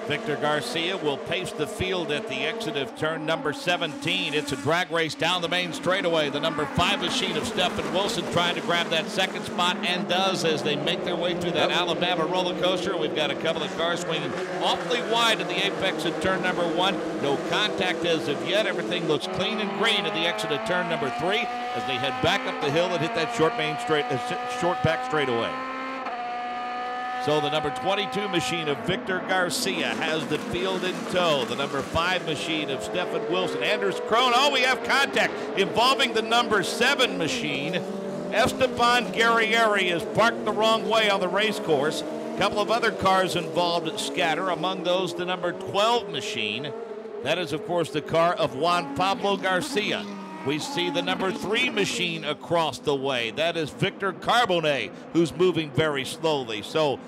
Victor Garcia will pace the field at the exit of turn number 17. It's a drag race down the main straightaway. The number 5 machine of Stephen Wilson trying to grab that second spot, and does as they make their way through that Alabama roller coaster. We've got a couple of cars swinging awfully wide at the apex of turn number 1. No contact as of yet. Everything looks clean and green at the exit of turn number 3 as they head back up the hill and hit that short back straightaway. So the number 22 machine of Victor Garcia has the field in tow. The number 5 machine of Stephen Wilson. Anders Krohn, oh, we have contact involving the number 7 machine. Esteban Guerrieri is parked the wrong way on the race course. A couple of other cars involved at scatter, among those the number 12 machine. That is, of course, the car of Juan Pablo Garcia. We see the number 3 machine across the way. That is Victor Carbone, who's moving very slowly. So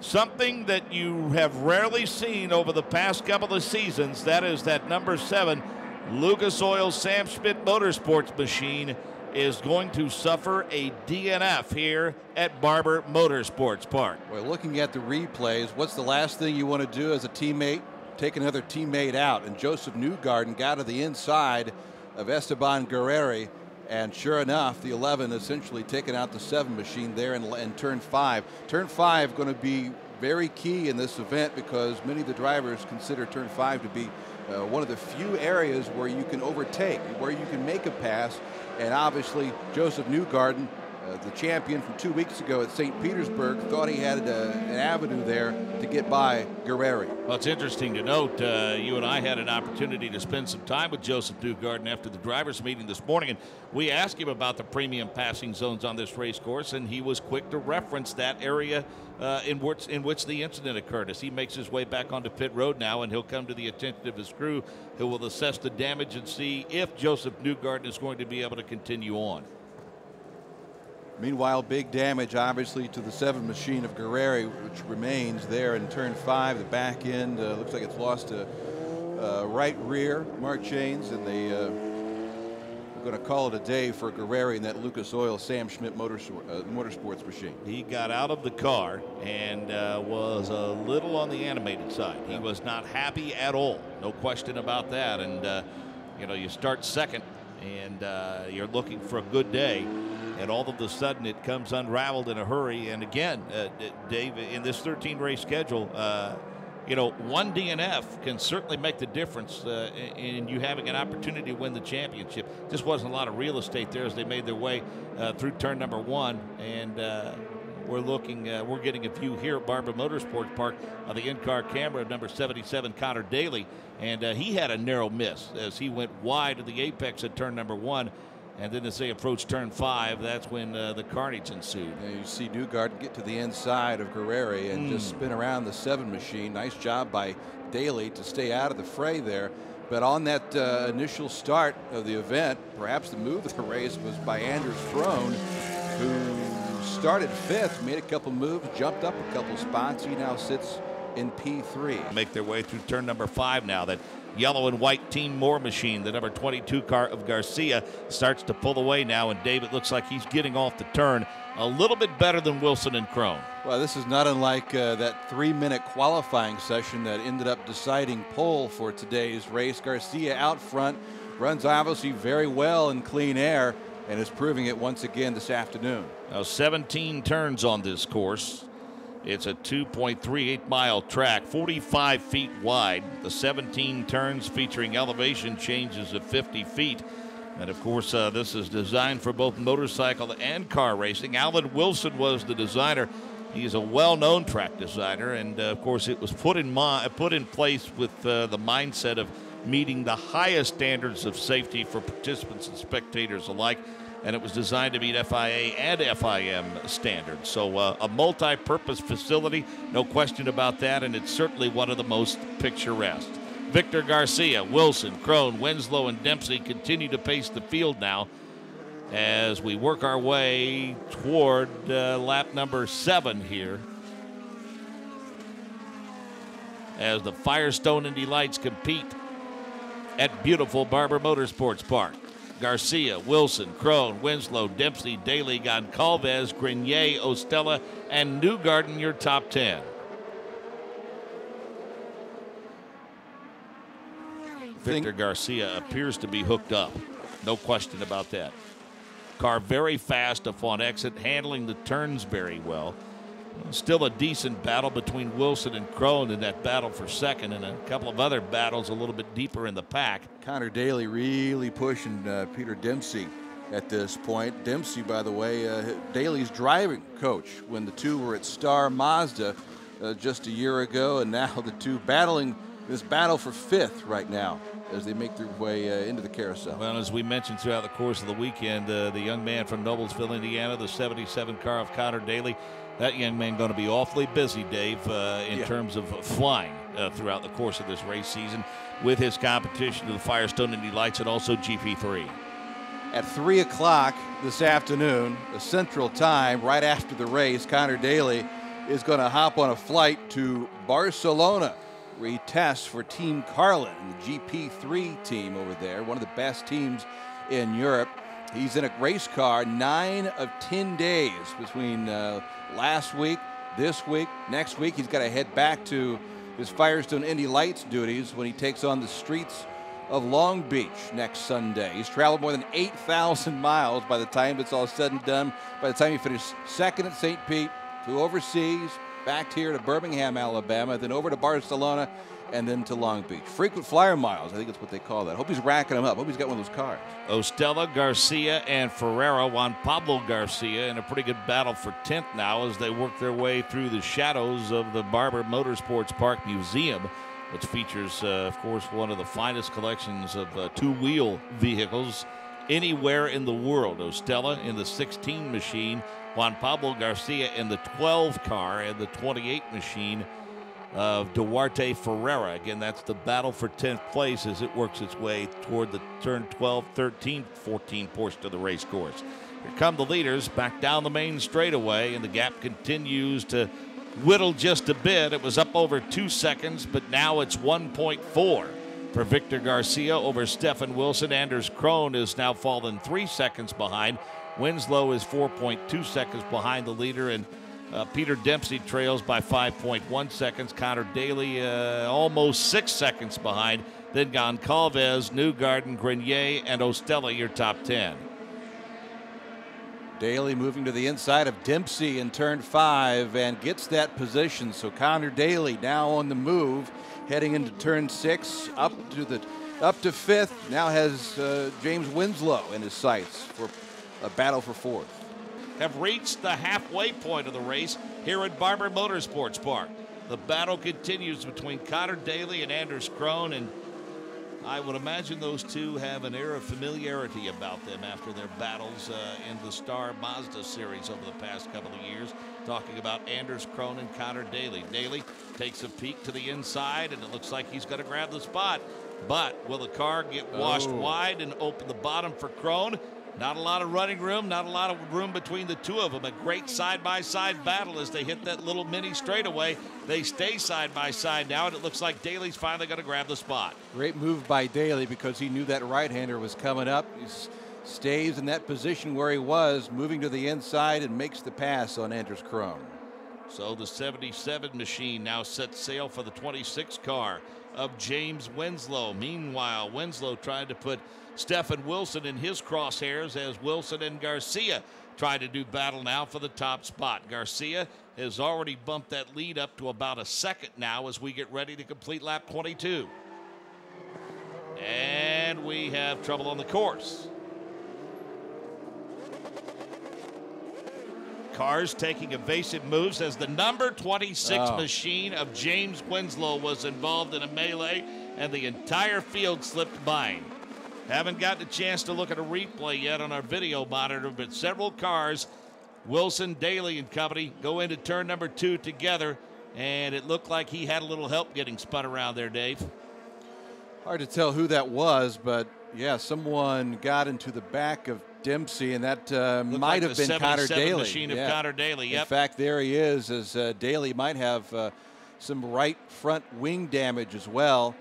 something that you have rarely seen over the past couple of seasons, that is that number 7 Lucas Oil Sam Schmidt Motorsports machine is going to suffer a DNF here at Barber Motorsports Park. Well, looking at the replays, what's the last thing you want to do as a teammate? Take another teammate out. And Joseph Newgarden got to the inside of Esteban Guerrieri, and sure enough, the 11 essentially taking out the 7 machine there in turn 5. Turn 5 going to be very key in this event because many of the drivers consider turn 5 to be one of the few areas where you can overtake, where you can make a pass. And obviously, Joseph Newgarden, the champion from 2 weeks ago at St. Petersburg, thought he had an avenue there to get by Guerrieri. Well, it's interesting to note, you and I had an opportunity to spend some time with Joseph Newgarden after the drivers' meeting this morning, and we asked him about the premium passing zones on this race course, and he was quick to reference that area in which the incident occurred. As he makes his way back onto pit road now, and he'll come to the attention of his crew, who will assess the damage and see if Joseph Newgarden is going to be able to continue on. Meanwhile, big damage, obviously, to the 7 machine of Guerrieri, which remains there in turn 5. The back end looks like it's lost to right rear mark chains, and they are going to call it a day for Guerrieri in that Lucas Oil Sam Schmidt Motorsports machine. He got out of the car and was a little on the animated side. He was not happy at all, no question about that. And you know, you start second, and you're looking for a good day. And all of a sudden, it comes unraveled in a hurry. And again, Dave, in this 13-race schedule, you know, one DNF can certainly make the difference in you having an opportunity to win the championship. Just wasn't a lot of real estate there as they made their way through turn number 1. And we're getting a view here at Barber Motorsports Park on the in-car camera of number 77, Connor Daly. And he had a narrow miss as he went wide of the apex at turn number 1. And then as they approach turn 5, that's when the carnage ensued. Yeah, you see Newgarden get to the inside of Guerrieri and just spin around the 7 machine. Nice job by Daly to stay out of the fray there. But on that initial start of the event, perhaps the move of the race was by Anders Krohn, who started 5th, made a couple moves, jumped up a couple spots. He now sits in P3. Make their way through turn number 5 now. That yellow and white Team Moore machine, the number 22 car of Garcia, starts to pull away now, and David looks like he's getting off the turn a little bit better than Wilson and Krohn. Well, this is not unlike that 3-minute qualifying session that ended up deciding pole for today's race. Garcia out front, runs obviously very well in clean air, and is proving it once again this afternoon. Now 17 turns on this course. It's a 2.38-mile track, 45 feet wide. The 17 turns featuring elevation changes of 50 feet. And, of course, this is designed for both motorcycle and car racing. Alan Wilson was the designer. He's a well-known track designer. And, of course, it was put in place with the mindset of meeting the highest standards of safety for participants and spectators alike. And it was designed to meet FIA and FIM standards. So a multi-purpose facility, no question about that, and it's certainly one of the most picturesque. Victor Garcia, Wilson, Krohn, Winslow, and Dempsey continue to pace the field now as we work our way toward lap number 7 here, as the Firestone Indy Lights compete at beautiful Barber Motorsports Park. Garcia, Wilson, Krohn, Winslow, Dempsey, Daly, Goncalves, Grenier, Ostella, and Newgarden, your top 10. Victor Garcia appears to be hooked up. No question about that. Car very fast up on exit, handling the turns very well. Still a decent battle between Wilson and Crone in that battle for second, and a couple of other battles a little bit deeper in the pack. Connor Daly really pushing Peter Dempsey at this point. Dempsey, by the way, Daly's driving coach when the two were at Star Mazda just a year ago, and now the two battling this battle for fifth right now as they make their way into the carousel. Well, as we mentioned throughout the course of the weekend, the young man from Noblesville, Indiana, the 77 car of Connor Daly, that young man going to be awfully busy, Dave, in terms of flying throughout the course of this race season with his competition to the Firestone Indy Lights and also GP3. At 3 o'clock this afternoon, the Central Time, right after the race, Connor Daly is going to hop on a flight to Barcelona, where he tests for Team Carlin, the GP3 team over there, one of the best teams in Europe. He's in a race car 9 of 10 days between last week, this week, next week. He's got to head back to his Firestone Indy Lights duties when he takes on the streets of Long Beach next Sunday. He's traveled more than 8,000 miles by the time it's all said and done. By the time he finished second at St. Pete, flew overseas, back here to Birmingham, Alabama, then over to Barcelona, and then to Long Beach. Frequent flyer miles, I think that's what they call that. Hope he's racking them up. Hope he's got one of those cars. Ostella, Garcia, and Ferreira. Juan Pablo Garcia in a pretty good battle for 10th now as they work their way through the shadows of the Barber Motorsports Park Museum, which features, of course, one of the finest collections of two-wheel vehicles anywhere in the world. Ostella in the 16 machine, Juan Pablo Garcia in the 12 car, and the 28 machine of Duarte Ferreira. Again, that's the battle for 10th place as it works its way toward the turn 12, 13, 14 portion of the race course. Here come the leaders back down the main straightaway, and the gap continues to whittle just a bit. It was up over 2 seconds, but now it's 1.4 for Victor Garcia over Stefan Wilson. Anders Crone is now fallen 3 seconds behind. Winslow is 4.2 seconds behind the leader, and Peter Dempsey trails by 5.1 seconds. Connor Daly almost 6 seconds behind. Then Goncalves, Newgarden, Grenier, and Ostella, your top 10. Daly moving to the inside of Dempsey in turn 5 and gets that position. So Connor Daly now on the move, heading into turn 6, up to fifth. Now has James Winslow in his sights for a battle for fourth. Have reached the halfway point of the race here at Barber Motorsports Park. The battle continues between Connor Daly and Anders Crone, and I would imagine those two have an air of familiarity about them after their battles in the Star Mazda series over the past couple of years. Talking about Anders Crone and Connor Daly. Daly takes a peek to the inside, and it looks like he's going to grab the spot. But will the car get washed wide and open the bottom for Crone? Not a lot of running room, not a lot of room between the two of them. A great side-by-side battle as they hit that little mini straightaway. They stay side-by-side now, and it looks like Daly's finally going to grab the spot. Great move by Daly because he knew that right-hander was coming up. He stays in that position where he was, moving to the inside, and makes the pass on Anders Crone. So the 77 machine now sets sail for the 26 car of James Winslow. Meanwhile, Winslow tried to put Stefan Wilson in his crosshairs as Wilson and Garcia try to do battle now for the top spot. Garcia has already bumped that lead up to about a second now as we get ready to complete lap 22. And we have trouble on the course. Cars taking evasive moves as the number 26 machine of James Winslow was involved in a melee, and the entire field slipped by him. Haven't gotten a chance to look at a replay yet on our video monitor, but several cars, Wilson, Daly, and company, go into turn number 2 together, and it looked like he had a little help getting spun around there, Dave. Hard to tell who that was, but yeah, someone got into the back of Dempsey, and that might have been Connor Daly. Machine of Connor Daly, yep. In fact, there he is, as Daly might have some right front wing damage as well.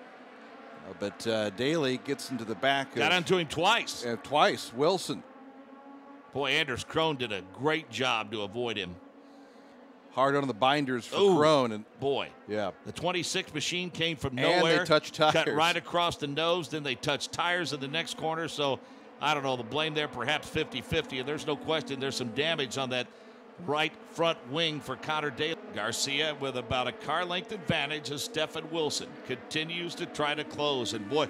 But Daly gets into the back. Got onto him twice. Twice, Wilson. Boy, Anders Crone did a great job to avoid him. hard on the binders for Ooh, Crone. And boy. yeah. The 26 machine came from nowhere. And they touched tires. Cut right across the nose. Then they touched tires in the next corner. So, I don't know, the blame there perhaps 50-50. And there's no question there's some damage on that right front wing for Connor Daly. Garcia with about a car length advantage as Stephen Wilson continues to try to close. And boy,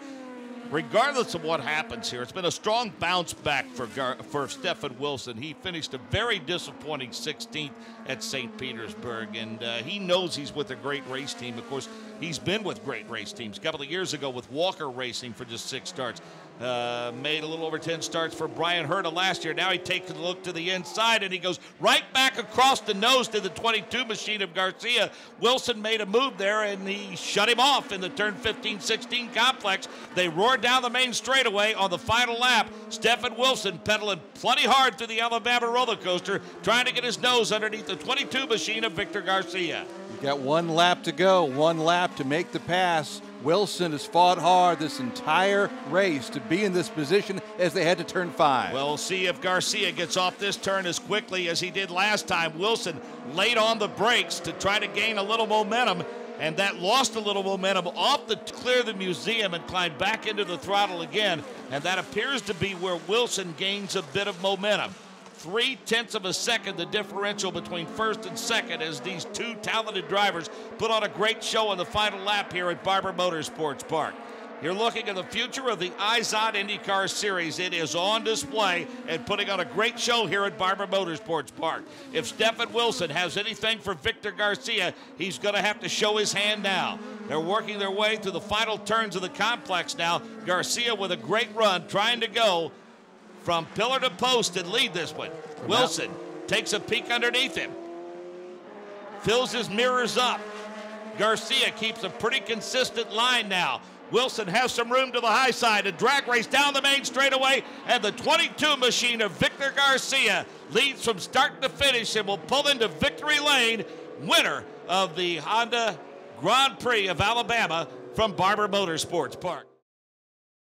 regardless of what happens here, it's been a strong bounce back for Stephen Wilson. He finished a very disappointing 16th at St. Petersburg, and he knows he's with a great race team. Of course, he's been with great race teams. A couple of years ago with Walker Racing for just 6 starts. Made a little over 10 starts for Brian Herta last year. Now he takes a look to the inside, and he goes right back across the nose to the 22 machine of Garcia. Wilson made a move there, and he shut him off in the turn 15-16 complex. They roared down the main straightaway on the final lap. Stephen Wilson pedaling plenty hard through the Alabama roller coaster, trying to get his nose underneath the 22 machine of Victor Garcia. You got 1 lap to go, 1 lap to make the pass. Wilson has fought hard this entire race to be in this position as they head to turn 5. Well, we'll see if Garcia gets off this turn as quickly as he did last time. Wilson laid on the brakes to try to gain a little momentum, and that lost a little momentum off to clear the museum and climb back into the throttle again. And that appears to be where Wilson gains a bit of momentum. 0.3 of a second, the differential between first and second, as these two talented drivers put on a great show on the final lap here at Barber Motorsports Park. You're looking at the future of the IZOD IndyCar Series. It is on display and putting on a great show here at Barber Motorsports Park. If Stephen Wilson has anything for Victor Garcia, he's going to have to show his hand now. They're working their way through the final turns of the complex now. Garcia with a great run, trying to go from pillar to post and lead this one. Wilson takes a peek underneath him, fills his mirrors up. Garcia keeps a pretty consistent line now. Wilson has some room to the high side. A drag race down the main straightaway, and the 22 machine of Victor Garcia leads from start to finish and will pull into victory lane, winner of the Honda Grand Prix of Alabama from Barber Motorsports Park.